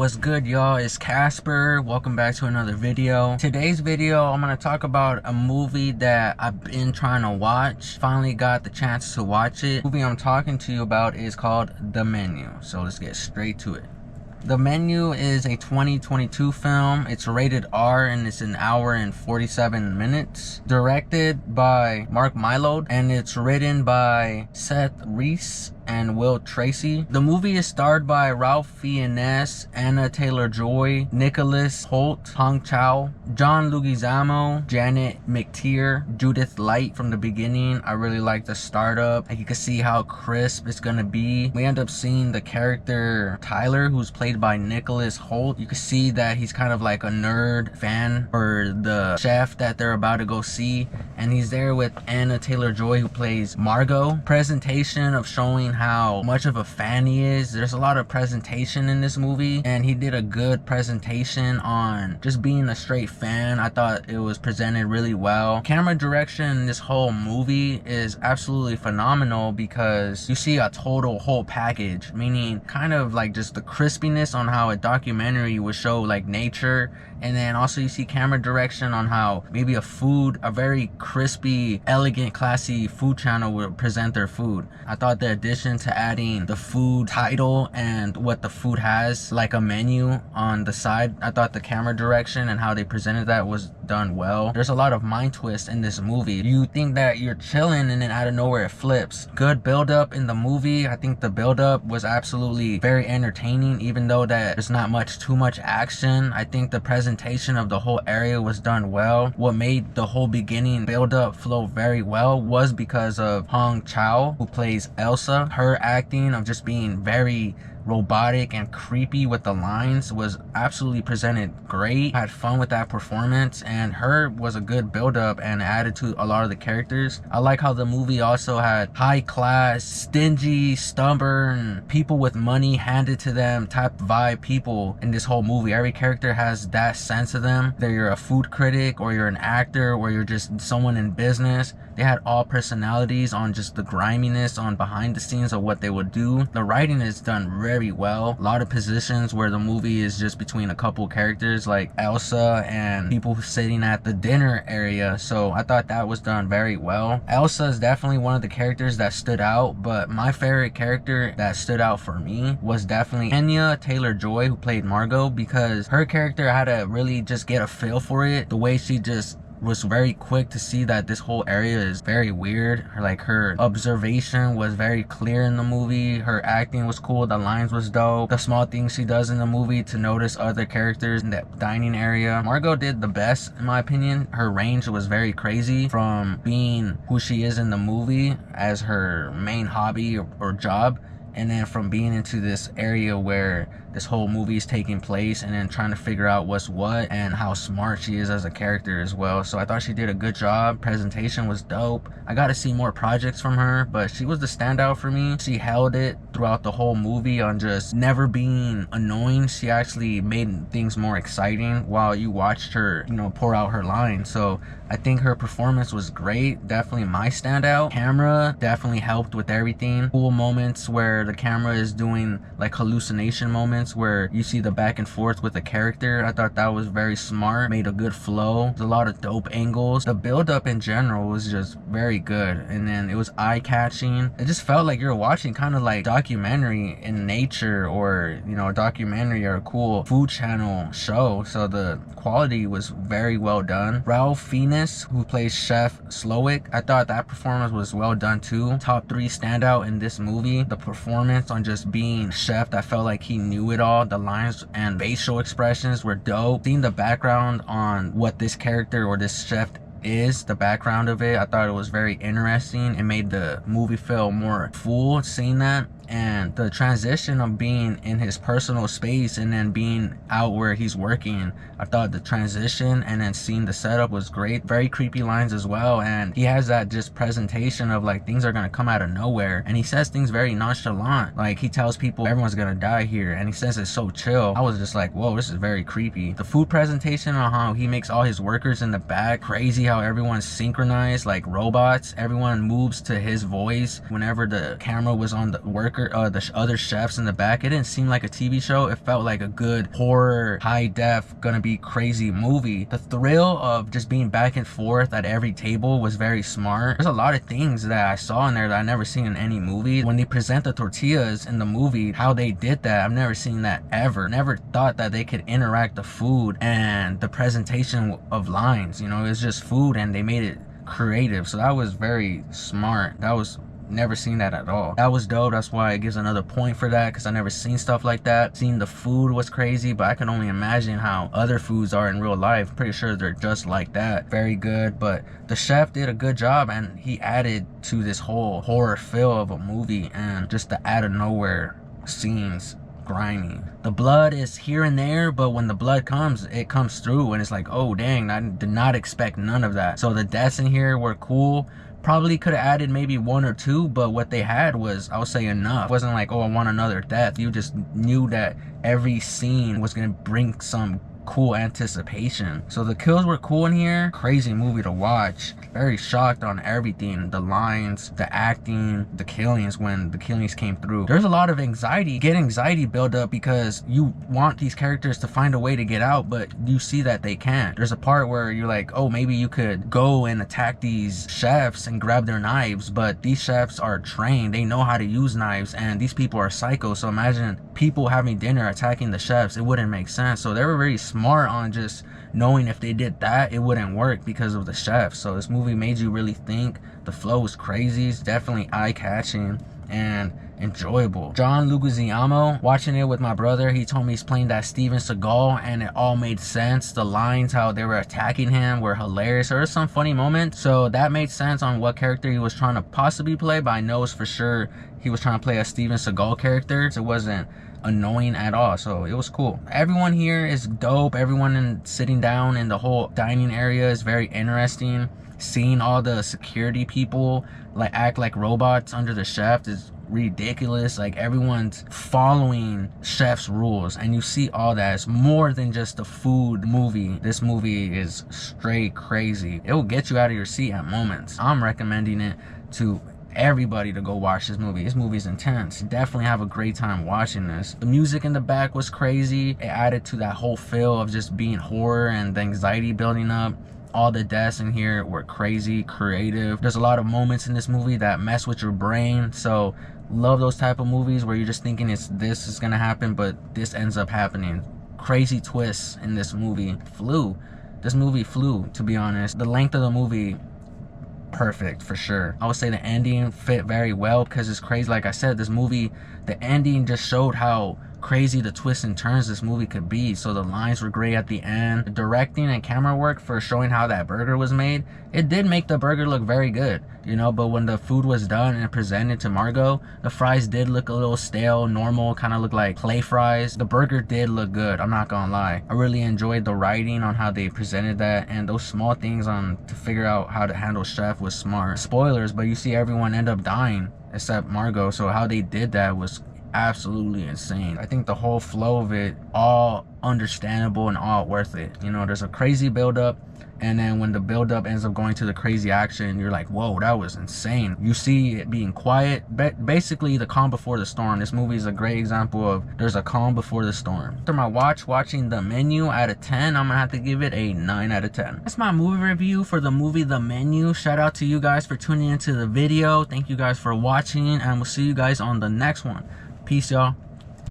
What's good, y'all? It's Casper. Welcome back to another video. Today's video, I'm gonna talk about a movie that I've been trying to watch. Finally got the chance to watch it. The movie I'm talking to you about is called The Menu. So let's get straight to it. The Menu is a 2022 film. It's rated R and it's an hour and 47 minutes. Directed by Mylod and it's written by Seth, Reiss, and Tracey. The movie is starred by Fiennes, Anya Taylor-Joy, Nicholas Hoult, Chau, John Leguizamo, Janet McTeer, Judith Light from the beginning. I really like the startup. And you can see how crisp it's gonna be. We end up seeing the character Tyler, who's played by Nicholas Hoult. You can see that he's kind of like a nerd fan for the chef that they're about to go see. And he's there with Anya Taylor-Joy, who plays Margot. Presentation of showing how much of a fan he is. There's a lot of presentation in this movie and he did a good presentation on just being a straight fan. I thought it was presented really well. Camera direction in this whole movie is absolutely phenomenal because you see a whole package, meaning kind of like just the crispiness on how a documentary would show like nature, and then also you see camera direction on how maybe a very crispy, elegant, classy food channel would present their food. I thought the addition to adding the food title and what the food has, like a menu on the side, I thought the camera direction and how they presented that was done well. There's a lot of mind twists in this movie. You think that you're chilling and then out of nowhere it flips. Good build up in the movie. I think the build up was absolutely very entertaining, even though that there's not too much action. I think the presentation of the whole area was done well. What made the whole beginning build up flow very well was because of Chau, who plays Elsa. Her acting of just being very robotic and creepy with the lines was absolutely presented great. I had fun with that performance, and her was a good build-up and added to a lot of the characters. I like how the movie also had high class, stingy, stubborn people with money handed to them type vibe people in this whole movie. Every character has that sense of them. Whether you're a food critic or you're an actor or you're just someone in business, they had all personalities on just the griminess on behind the scenes of what they would do. The writing is done very well. A lot of positions where the movie is just between a couple characters like Elsa and people sitting at the dinner area, so I thought that was done very well. Elsa is definitely one of the characters that stood out, but my favorite character that stood out for me was definitely Anya Taylor-Joy, who played Margot, because her character had to really just get a feel for it. The way she just was very quick to see that this whole area is very weird. Her observation was very clear in the movie. Her acting was cool. The lines was dope. The small things she does in the movie to notice other characters in that dining area. Margot did the best in my opinion. Her range was very crazy, from being who she is in the movie as her main hobby or job, and then from being into this area where this whole movie is taking place, and then trying to figure out what's what and how smart she is as a character as well. So I thought she did a good job. Presentation was dope. I got to see more projects from her, but she was the standout for me. She held it throughout the whole movie on just never being annoying. She actually made things more exciting while you watched her, pour out her lines. So I think her performance was great. Definitely my standout. Camera definitely helped with everything. Cool moments where the camera is doing like hallucination moments where you see the back and forth with the character. I thought that was very smart, made a good flow. There's a lot of dope angles. The build up in general was just very good, and then it was eye-catching. It just felt like you're watching kind of like documentary in nature, or a documentary or a cool food channel show. So the quality was very well done. Fiennes, who plays Chef Slowick, I thought that performance was well done too. Top 3 standout in this movie. The performance on just being Chef, that felt like he knew it all. The lines and facial expressions were dope. Seeing the background on what this character or this chef is, the background of it, I thought it was very interesting. It made the movie feel more full seeing that. And the transition of being in his personal space and then being out where he's working, I thought the transition and then seeing the setup was great. Very creepy lines as well, and he has that just presentation of like things are gonna come out of nowhere, and he says things very nonchalant. Like he tells people everyone's gonna die here, and he says it so chill. I was just like, whoa, this is very creepy. The food presentation on how he makes all his workers in the back, crazy how everyone's synchronized like robots. Everyone moves to his voice whenever the camera was on the worker other chefs in the back. It didn't seem like a TV show. It felt like a good horror, high def, gonna be crazy movie. The thrill of just being back and forth at every table was very smart. There's a lot of things that I saw in there that I never seen in any movie. When they present the tortillas in the movie, how they did that, I've never seen that ever. Never thought that they could interact the food and the presentation of lines. You know, it's just food and they made it creative. So that was very smart. That was never seen that at all. That was dope. That's why it gives another point for that, because I never seen stuff like that. Seeing the food was crazy, but I can only imagine how other foods are in real life. Pretty sure they're just like that. Very good. But the chef did a good job, and he added to this whole horror feel of a movie, and just the out of nowhere scenes. Grimy. The blood is here and there, but when the blood comes, it comes through, and it's like, oh dang, I did not expect none of that. So the deaths in here were cool. Probably could have added maybe 1 or 2, but what they had was, I would say, enough. It wasn't like, oh, I want another death. You just knew that every scene was gonna bring some cool anticipation. So the kills were cool in here. Crazy movie to watch. Very shocked on everything. The lines, the acting, the killings, when the killings came through. There's a lot of anxiety. Get anxiety build up because you want these characters to find a way to get out, but you see that they can't. There's a part where you're like, oh, maybe you could go and attack these chefs and grab their knives, but these chefs are trained. They know how to use knives, and these people are psycho. So imagine people having dinner attacking the chefs. It wouldn't make sense. So they were very smart on just knowing if they did that, it wouldn't work because of the chefs. So this movie made you really think. The flow was crazy. It's definitely eye-catching and enjoyable. John Leguizamo, watching it with my brother, he told me he's playing that Steven Seagal, and it all made sense. The lines, how they were attacking him, were hilarious. There were some funny moments, so that made sense on what character he was trying to possibly play, but I know for sure he was trying to play a Steven Seagal character. So it wasn't annoying at all, so it was cool. Everyone here is dope. Everyone sitting down in the whole dining area is very interesting. Seeing all the security people like act like robots under the chef is ridiculous. Like, everyone's following chef's rules, and you see all that. It's more than just a food movie. This movie is straight crazy. It will get you out of your seat at moments. I'm recommending it to everybody to go watch this movie. This movie is intense. Definitely have a great time watching this. The music in the back was crazy. It added to that whole feel of just being horror and the anxiety building up. All the deaths in here were crazy, creative. There's a lot of moments in this movie that mess with your brain. So love those type of movies where you're just thinking this is gonna happen, but this ends up happening. Crazy twists in this movie. This movie flew, to be honest. The length of the movie, perfect for sure. I would say the ending fit very well because it's crazy. Like I said, this movie, the ending just showed how crazy the twists and turns this movie could be. So the lines were great at the end. The directing and camera work for showing how that burger was made, it did make the burger look very good, you know. But when the food was done and presented to Margot, the fries did look a little stale, normal, kind of look like clay fries. The burger did look good, I'm not gonna lie. I really enjoyed the writing on how they presented that, and those small things on to figure out how to handle chef was smart. Spoilers, but you see everyone end up dying except Margot, so how they did that was absolutely insane. I think the whole flow of it, all understandable and all worth it. You know, there's a crazy build-up, and then when the build-up ends up going to the crazy action, you're like, whoa, that was insane. You see it being quiet, basically the calm before the storm. This movie is a great example of there's a calm before the storm. After my watching The Menu out of 10, I'm gonna have to give it a 9 out of 10. That's my movie review for the movie The Menu. Shout out to you guys for tuning into the video. Thank you guys for watching, and we'll see you guys on the next one. Peace, y'all.